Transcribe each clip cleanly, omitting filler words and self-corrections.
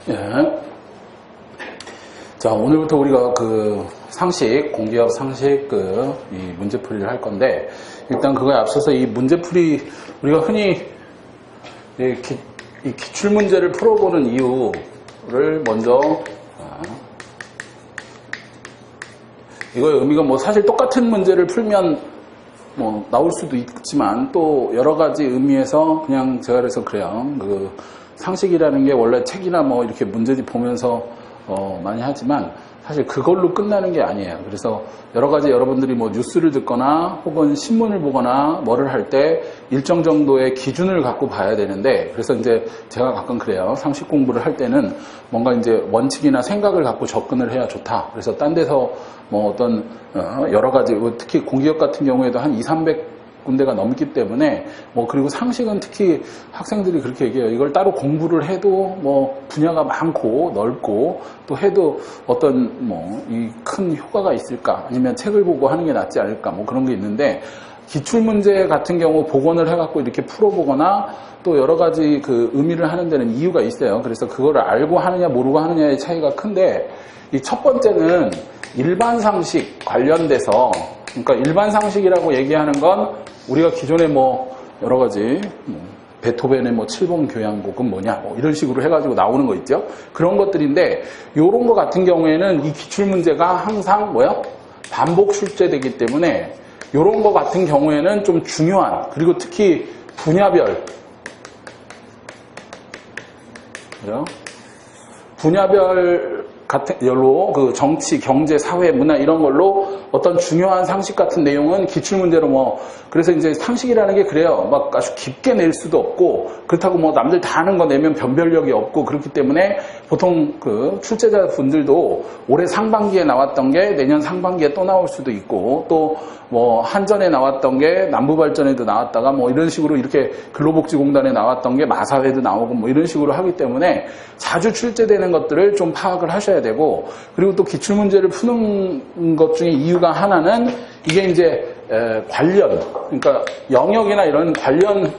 예. 자, 오늘부터 우리가 상식, 공기업 상식 이 문제풀이를 할 건데, 일단 그거에 앞서서 이 문제풀이, 우리가 흔히 이 기출문제를 풀어보는 이유를 먼저, 이거의 의미가 뭐 사실 똑같은 문제를 풀면 뭐 나올 수도 있지만 또 여러 가지 의미에서 그냥 제가 그래서 그래요. 상식이라는 게 원래 책이나 뭐 이렇게 문제집 보면서 많이 하지만 사실 그걸로 끝나는 게 아니에요. 그래서 여러 가지 여러분들이 뭐 뉴스를 듣거나 혹은 신문을 보거나 뭐를 할 때 일정 정도의 기준을 갖고 봐야 되는데, 그래서 이제 제가 가끔 그래요. 상식 공부를 할 때는 뭔가 이제 원칙이나 생각을 갖고 접근을 해야 좋다. 그래서 딴 데서 뭐 어떤 여러 가지, 특히 공기업 같은 경우에도 한 200-300군데가 넘기 때문에 그리고 상식은 특히 학생들이 그렇게 얘기해요. 이걸 따로 공부를 해도 뭐 분야가 많고 넓고 또 해도 어떤 이 큰 효과가 있을까, 아니면 책을 보고 하는 게 낫지 않을까, 뭐 그런 게 있는데, 기출문제 같은 경우 복원을 해갖고 이렇게 풀어보거나 또 여러 가지 의미를 하는 데는 이유가 있어요. 그래서 그거를 알고 하느냐 모르고 하느냐의 차이가 큰데, 이 첫 번째는 일반 상식 관련돼서, 그러니까 일반 상식이라고 얘기하는 건 우리가 기존에 여러 가지 베토벤의 7번 교향곡은 뭐냐, 이런 식으로 해가지고 나오는 거 있죠. 그런 것들인데, 요런 거 같은 경우에는 이 기출문제가 항상 반복 출제되기 때문에 요런 거 같은 경우에는 좀 중요한, 그리고 특히 분야별, 그죠? 분야별 같은 열로 정치, 경제, 사회, 문화 이런 걸로 어떤 중요한 상식 같은 내용은 기출문제로 그래서 이제 상식이라는 게 그래요. 아주 깊게 낼 수도 없고, 그렇다고 남들 다 하는 거 내면 변별력이 없고, 그렇기 때문에 보통 출제자 분들도 올해 상반기에 나왔던 게 내년 상반기에 또 나올 수도 있고, 또 한전에 나왔던 게 남부발전에도 나왔다가 이런 식으로 이렇게 근로복지공단에 나왔던 게 마사회도 나오고 이런 식으로 하기 때문에 자주 출제되는 것들을 좀 파악을 하셔야 되고, 그리고 또 기출문제를 푸는 것 중에 이유가 하나는 이게 이제 관련, 그러니까 영역이나 이런 관련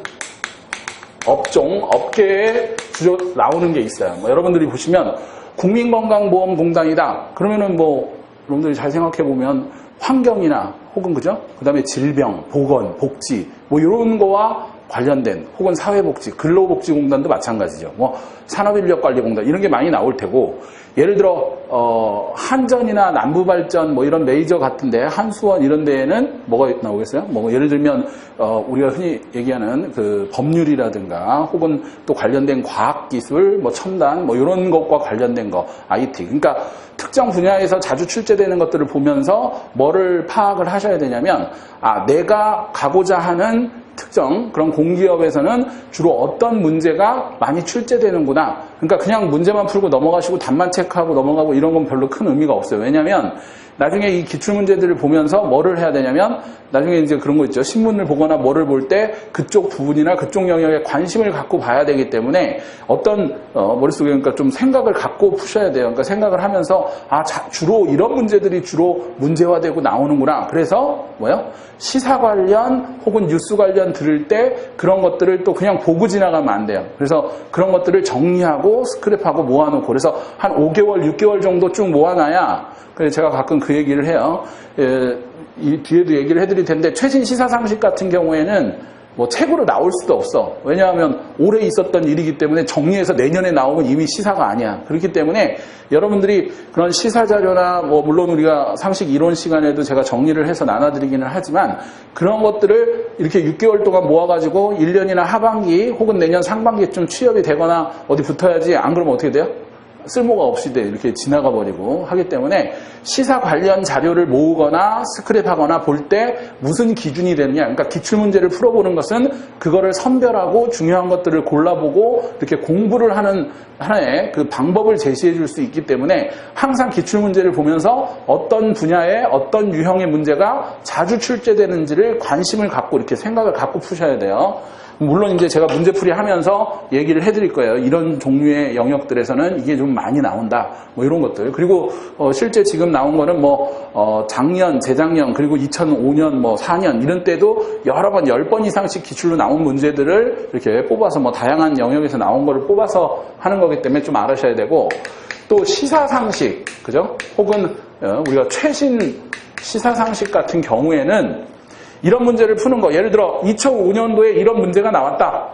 업종, 업계에 주로 나오는 게 있어요. 여러분들이 보시면 국민건강보험공단이다. 그러면은 여러분들이 잘 생각해 보면 환경이나 혹은 그죠? 그 다음에 질병, 보건, 복지 이런 거와 관련된, 혹은 사회복지, 근로복지공단도 마찬가지죠. 산업인력관리공단 이런 게 많이 나올 테고, 예를 들어 한전이나 남부발전 이런 메이저 같은데, 한수원 이런 데에는 뭐가 나오겠어요? 예를 들면 우리가 흔히 얘기하는 법률이라든가 혹은 또 관련된 과학기술, 첨단 이런 것과 관련된 거, IT. 그러니까 특정 분야에서 자주 출제되는 것들을 보면서 뭐를 파악을 하셔야 되냐면, 내가 가고자 하는 특정 그런 공기업에서는 주로 어떤 문제가 많이 출제되는구나. 그러니까 그냥 문제만 풀고 넘어가시고 답만 체크하고 넘어가고 이런 건 별로 큰 의미가 없어요. 왜냐하면 나중에 이 기출문제들을 보면서 뭐를 해야 되냐면, 나중에 이제 그런 거 있죠. 신문을 보거나 뭐를 볼 때 그쪽 부분이나 그쪽 영역에 관심을 갖고 봐야 되기 때문에 어떤 머릿속에 그러니까 좀 생각을 갖고 푸셔야 돼요. 그러니까 생각을 하면서 주로 이런 문제들이 주로 문제화되고 나오는구나. 그래서 시사 관련 혹은 뉴스 관련 들을 때 그런 것들을 또 그냥 보고 지나가면 안 돼요. 그래서 그런 것들을 정리하고 스크랩하고 모아놓고, 그래서 한 5개월, 6개월 정도 쭉 모아놔야, 그래서 제가 가끔 그 얘기를 해요. 이 뒤에도 얘기를 해드릴 텐데, 최신 시사상식 같은 경우에는 책으로 나올 수도 없어. 왜냐하면 올해 있었던 일이기 때문에 정리해서 내년에 나오면 이미 시사가 아니야. 그렇기 때문에 여러분들이 그런 시사자료나 물론 우리가 상식 이론 시간에도 제가 정리를 해서 나눠드리기는 하지만, 그런 것들을 이렇게 6개월 동안 모아가지고 1년이나 하반기 혹은 내년 상반기쯤 취업이 되거나 어디 붙어야지, 안 그러면 어떻게 돼요? 쓸모가 없이 이렇게 지나가 버리고 하기 때문에 시사 관련 자료를 모으거나 스크랩하거나 볼 때 무슨 기준이 되느냐, 그러니까 기출문제를 풀어보는 것은 그거를 선별하고 중요한 것들을 골라보고 이렇게 공부를 하는 하나의 방법을 제시해 줄 수 있기 때문에, 항상 기출문제를 보면서 어떤 분야에 어떤 유형의 문제가 자주 출제되는지를 관심을 갖고 이렇게 생각을 갖고 푸셔야 돼요. 물론 이제 제가 문제풀이 하면서 얘기를 해드릴 거예요. 이런 종류의 영역들에서는 이게 좀 많이 나온다. 뭐 이런 것들. 그리고 실제 지금 나온 거는 작년, 재작년, 그리고 2005년, 4년 이런 때도 여러 번 10번 이상씩 기출로 나온 문제들을 이렇게 뽑아서 다양한 영역에서 나온 거를 뽑아서 하는 거기 때문에 좀 알으셔야 되고, 또 시사상식, 그죠? 혹은 우리가 최신 시사상식 같은 경우에는 이런 문제를 푸는 거, 예를 들어 2005년도에 이런 문제가 나왔다.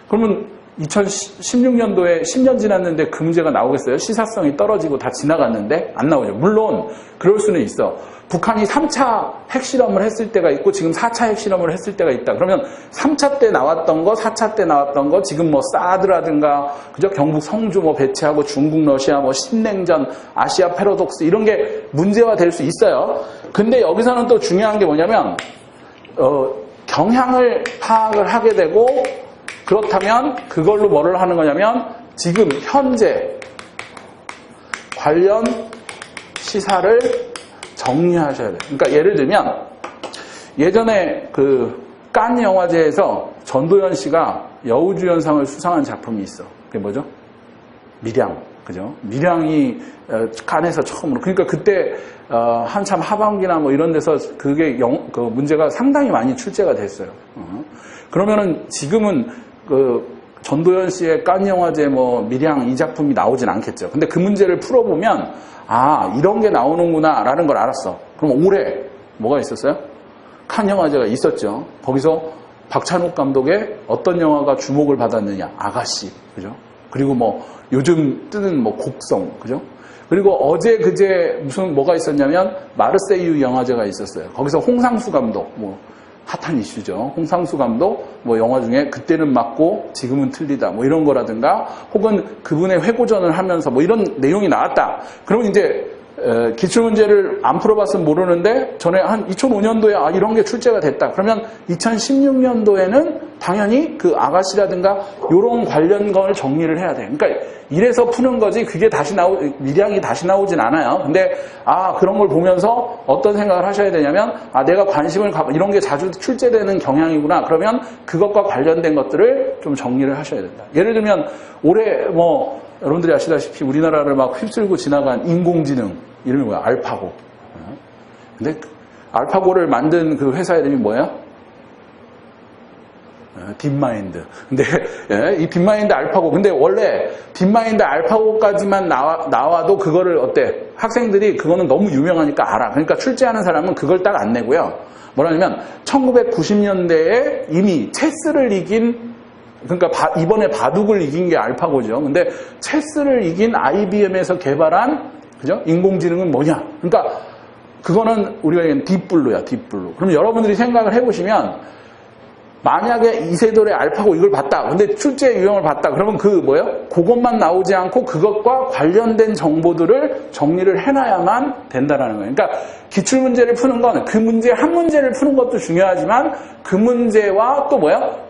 그러면 2016년도에 10년 지났는데 그 문제가 나오겠어요? 시사성이 떨어지고 다 지나갔는데 안 나오죠. 물론 그럴 수는 있어. 북한이 3차 핵실험을 했을 때가 있고 지금 4차 핵실험을 했을 때가 있다. 그러면 3차 때 나왔던 거, 4차 때 나왔던 거, 지금 사드라든가, 그죠? 경북 성주 배치하고 중국, 러시아, 신냉전, 아시아 패러독스 이런 게 문제화 될 수 있어요. 근데 여기서는 또 중요한 게 뭐냐면, 경향을 파악을 하게 되고, 그렇다면 그걸로 뭐를 하는 거냐면, 지금 현재 관련 시사를 정리하셔야 돼요. 그러니까 예를 들면 예전에 칸 영화제에서 전도연 씨가 여우주연상을 수상한 작품이 있어. 그게 뭐죠? 밀양. 그죠? 밀양이 칸에서 처음으로. 그러니까 그때 한참 하반기나 이런 데서 그게 문제가 상당히 많이 출제가 됐어요. 그러면은 지금은 전도연 씨의 칸 영화제 밀양 이 작품이 나오진 않겠죠. 근데 그 문제를 풀어보면 이런 게 나오는구나 라는 걸 알았어. 그럼 올해 뭐가 있었어요? 칸 영화제가 있었죠. 거기서 박찬욱 감독의 어떤 영화가 주목을 받았느냐? 아가씨. 그죠? 그리고 요즘 뜨는 곡성. 그죠? 그리고 어제 그제 뭐가 있었냐면 마르세유 영화제가 있었어요. 거기서 홍상수 감독 핫한 이슈죠. 홍상수 감독 영화 중에 그때는 맞고 지금은 틀리다 이런 거라든가, 혹은 그분의 회고전을 하면서 이런 내용이 나왔다. 그러면 이제 기출문제를 안 풀어봤으면 모르는데 전에 한 2005년도에 이런 게 출제가 됐다. 그러면 2016년도에는 당연히 그 아가씨라든가 이런 관련 걸 정리를 해야 돼. 그러니까 이래서 푸는 거지 그게 밀양이 다시 나오진 않아요. 근데 그런 걸 보면서 어떤 생각을 하셔야 되냐면 내가 관심을 이런 게 자주 출제되는 경향이구나. 그러면 그것과 관련된 것들을 좀 정리를 하셔야 된다. 예를 들면 올해 여러분들이 아시다시피 우리나라를 휩쓸고 지나간 인공지능 이름이 뭐야? 알파고. 근데 알파고를 만든 그 회사 이름이 뭐예요? 딥마인드. 근데 이 딥마인드 알파고. 근데 원래 딥마인드 알파고까지만 나와도 그거를 어때? 학생들이 그거는 너무 유명하니까 알아. 그러니까 출제하는 사람은 그걸 딱 안 내고요. 뭐라냐면 1990년대에 이미 체스를 이긴, 그러니까 이번에 바둑을 이긴 게 알파고죠. 근데 체스를 이긴 IBM에서 개발한, 그죠? 인공지능은 뭐냐? 그러니까 그거는 우리가 얘기하는 딥블루야, 딥블루. 그럼 여러분들이 생각을 해보시면 만약에 이세돌의 알파고 이걸 봤다. 근데 출제 유형을 봤다. 그러면 그것만 나오지 않고 그것과 관련된 정보들을 정리를 해놔야만 된다라는 거예요. 그러니까 기출문제를 푸는 건 그 문제 한 문제를 푸는 것도 중요하지만 그 문제와 또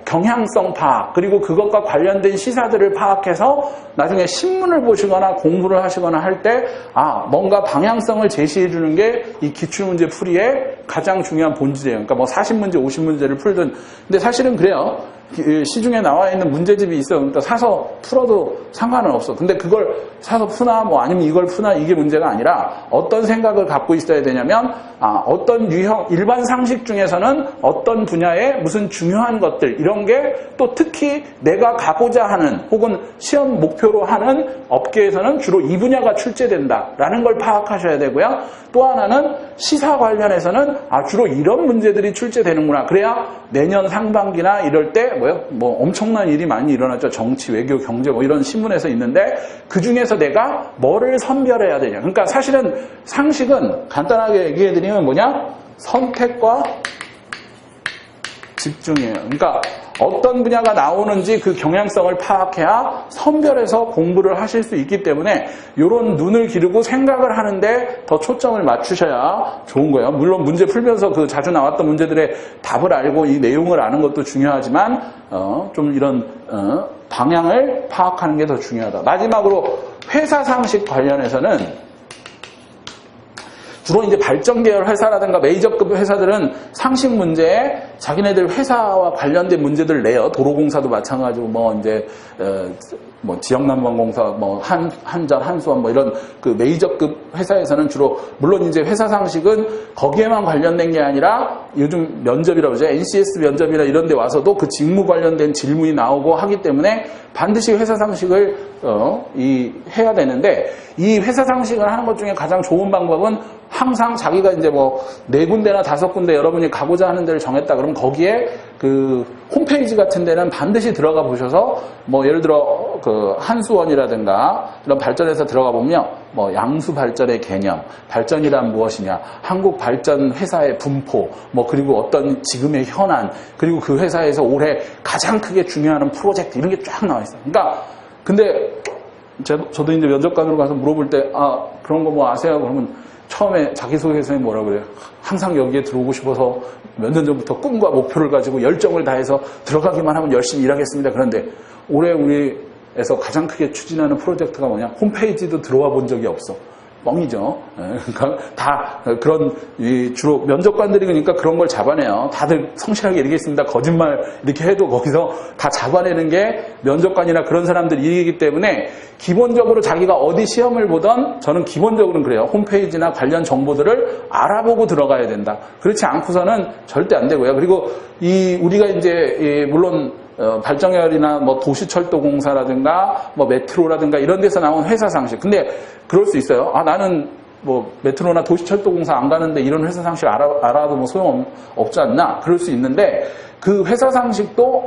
경향성 파악, 그리고 그것과 관련된 시사들을 파악해서 나중에 신문을 보시거나 공부를 하시거나 할 때 뭔가 방향성을 제시해 주는 게 이 기출문제 풀이의 가장 중요한 본질이에요. 그러니까 40문제, 50문제를 풀든. 근데 사실은 그래요. 시중에 나와 있는 문제집이 있어. 그러니까 사서 풀어도 상관은 없어. 근데 그걸 사서 푸나 아니면 이걸 푸나 이게 문제가 아니라 어떤 생각을 갖고 있어야 되냐면 어떤 유형, 일반 상식 중에서는 어떤 분야에 무슨 중요한 것들 이런 게 또 특히 내가 가고자 하는 혹은 시험 목표로 하는 업계에서는 주로 이 분야가 출제된다라는 걸 파악하셔야 되고요. 또 하나는 시사 관련해서는 주로 이런 문제들이 출제되는구나. 그래야 내년 상반기나 이럴 때 엄청난 일이 많이 일어났죠. 정치, 외교, 경제 이런 신문에서 있는데 그 중에서 내가 뭐를 선별해야 되냐. 그러니까 사실은 상식은 간단하게 얘기해드리면 선택과 집중이에요. 그러니까 어떤 분야가 나오는지 그 경향성을 파악해야 선별해서 공부를 하실 수 있기 때문에 이런 눈을 기르고 생각을 하는데 더 초점을 맞추셔야 좋은 거예요. 물론 문제 풀면서 그 자주 나왔던 문제들의 답을 알고 이 내용을 아는 것도 중요하지만 좀 이런 방향을 파악하는 게 더 중요하다. 마지막으로 회사 상식 관련해서는 주로 이제 발전 계열 회사라든가 메이저급 회사들은 상식 문제에 자기네들 회사와 관련된 문제들을 내요. 도로공사도 마찬가지고 뭐 이제 뭐 지역난방공사, 뭐 한전, 한수원 뭐 이런 그 메이저급 회사에서는 주로 물론 이제 회사 상식은 거기에만 관련된 게 아니라 요즘 면접이라고 그러죠. NCS 면접이나 이런 데 와서도 그 직무 관련된 질문이 나오고 하기 때문에 반드시 회사 상식을 해야 되는데 이 회사 상식을 하는 것 중에 가장 좋은 방법은 항상 자기가 이제 뭐 4군데나 5군데 여러분이 가고자 하는 데를 정했다 그러면 거기에 그 홈페이지 같은 데는 반드시 들어가 보셔서 뭐 예를 들어 그 한수원이라든가 이런 발전에서 들어가 보면 뭐 양수 발전의 개념, 발전이란 무엇이냐, 한국 발전 회사의 분포, 뭐 그리고 어떤 지금의 현안, 그리고 그 회사에서 올해 가장 크게 중요한 프로젝트 이런 게 쫙 나와 있어요. 그러니까 근데 저도 이제 면접관으로 가서 물어볼 때 그런 거 뭐 아세요? 그러면 처음에 자기소개서에 뭐라 그래요? 항상 여기에 들어오고 싶어서 몇 년 전부터 꿈과 목표를 가지고 열정을 다해서 들어가기만 하면 열심히 일하겠습니다. 그런데 올해 우리에서 가장 크게 추진하는 프로젝트가 뭐냐? 홈페이지도 들어와 본 적이 없어. 뻥이죠. 그러니까 다 그런 주로 면접관들이 그러니까 그런 걸 잡아내요. 다들 성실하게 얘기했습니다. 거짓말 이렇게 해도 거기서 다 잡아내는 게 면접관이나 그런 사람들 일이기 때문에 기본적으로 자기가 어디 시험을 보던 저는 기본적으로는 그래요. 홈페이지나 관련 정보들을 알아보고 들어가야 된다. 그렇지 않고서는 절대 안 되고요. 그리고 우리가 이제 물론 발전계열이나 뭐 도시철도공사라든가 뭐 메트로라든가 이런 데서 나온 회사 상식. 근데 그럴 수 있어요. 나는 뭐 메트로나 도시철도공사 안 가는데 이런 회사 상식 알아도 뭐 소용없지 않나? 그럴 수 있는데 그 회사 상식도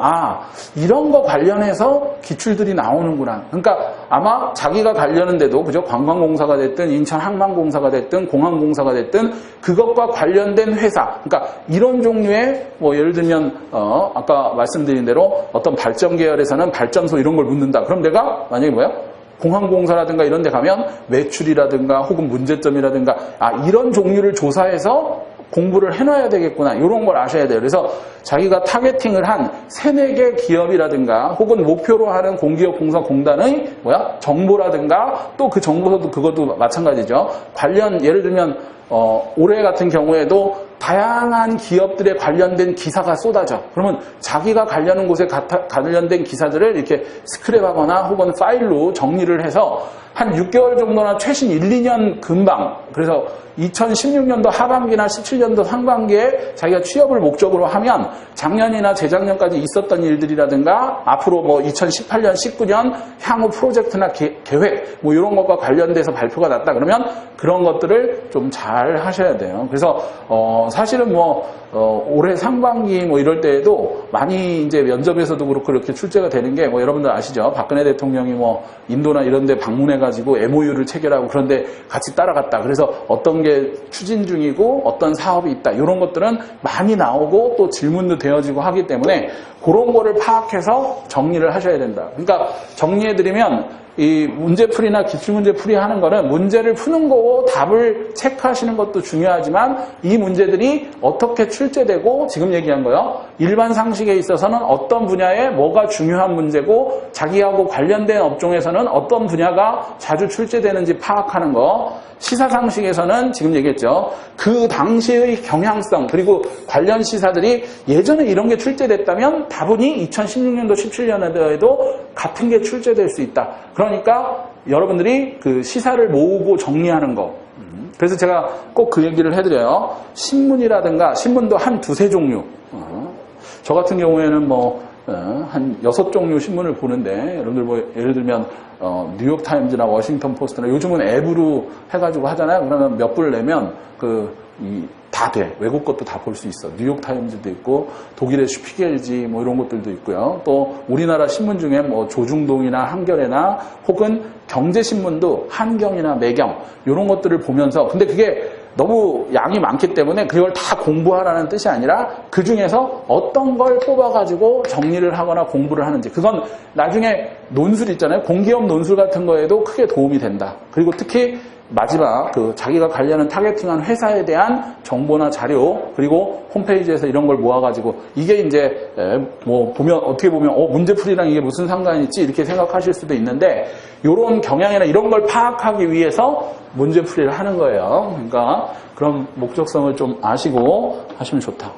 이런 거 관련해서 기출들이 나오는구나. 그러니까 아마 자기가 가려는데도 그죠? 관광공사가 됐든 인천항만공사가 됐든 공항공사가 됐든 그것과 관련된 회사. 그러니까 이런 종류의 뭐 예를 들면 아까 말씀드린 대로 어떤 발전 계열에서는 발전소 이런 걸 묻는다. 그럼 내가 만약에 뭐야? 공항공사라든가 이런 데 가면 매출이라든가 혹은 문제점이라든가 이런 종류를 조사해서 공부를 해놔야 되겠구나. 이런 걸 아셔야 돼요. 그래서 자기가 타겟팅을 한 3-4개 기업이라든가 혹은 목표로 하는 공기업공사공단의 정보라든가 또 그 정보서도 그것도 마찬가지죠. 관련 예를 들면 올해 같은 경우에도 다양한 기업들에 관련된 기사가 쏟아져. 그러면 자기가 가려는 곳에 관련된 기사들을 이렇게 스크랩하거나 혹은 파일로 정리를 해서 한 6개월 정도나 최신 1-2년 금방 그래서 2016년도 하반기나 17년도 상반기에 자기가 취업을 목적으로 하면 작년이나 재작년까지 있었던 일들이라든가 앞으로 뭐 2018년, 19년 향후 프로젝트나 계획 뭐 이런 것과 관련돼서 발표가 났다 그러면 그런 것들을 좀 잘 하셔야 돼요. 그래서 사실은 뭐 올해 상반기 뭐 이럴 때에도 많이 이제 면접에서도 그렇고 이렇게 출제가 되는 게 뭐 여러분들 아시죠? 박근혜 대통령이 뭐 인도나 이런 데 방문해가지고 MOU를 체결하고 그런데 같이 따라갔다. 그래서 어떤 게 추진 중이고 어떤 사업이 있다. 이런 것들은 많이 나오고 또 질문도 되어지고 하기 때문에 그런 거를 파악해서 정리를 하셔야 된다. 그러니까 정리해드리면 이 문제풀이나 기출문제풀이 하는 거는 문제를 푸는 거고 답을 체크하시는 것도 중요하지만 이 문제들이 어떻게 출제되고 지금 얘기한 거요. 일반 상식에 있어서는 어떤 분야에 뭐가 중요한 문제고 자기하고 관련된 업종에서는 어떤 분야가 자주 출제되는지 파악하는 거. 시사상식에서는 지금 얘기했죠. 그 당시의 경향성 그리고 관련 시사들이 예전에 이런 게 출제됐다면 다분히 2016년도 17년도에도 같은 게 출제될 수 있다. 그러니까 여러분들이 그 시사를 모으고 정리하는 거. 그래서 제가 꼭 그 얘기를 해드려요. 신문이라든가 신문도 한 2-3 종류. 저 같은 경우에는 한 6종류 신문을 보는데 여러분들 뭐 예를 들면 뉴욕타임즈나 워싱턴 포스트나 요즘은 앱으로 해가지고 하잖아요. 그러면 몇 불 내면 다 돼. 외국 것도 다 볼 수 있어. 뉴욕타임즈도 있고 독일의 슈피겔지 뭐 이런 것들도 있고요. 또 우리나라 신문 중에 뭐 조중동이나 한겨레나 혹은 경제신문도 한경이나 매경 이런 것들을 보면서 근데 그게 너무 양이 많기 때문에 그걸 다 공부하라는 뜻이 아니라 그 중에서 어떤 걸 뽑아가지고 정리를 하거나 공부를 하는지 그건 나중에 논술 있잖아요. 공기업 논술 같은 거에도 크게 도움이 된다. 그리고 특히 마지막 자기가 가려는 타겟팅한 회사에 대한 정보나 자료 그리고 홈페이지에서 이런 걸 모아가지고 이게 이제 뭐 보면 어떻게 보면 문제풀이랑 이게 무슨 상관이 있지 이렇게 생각하실 수도 있는데 이런 경향이나 이런 걸 파악하기 위해서 문제풀이를 하는 거예요. 그러니까 그런 목적성을 좀 아시고 하시면 좋다.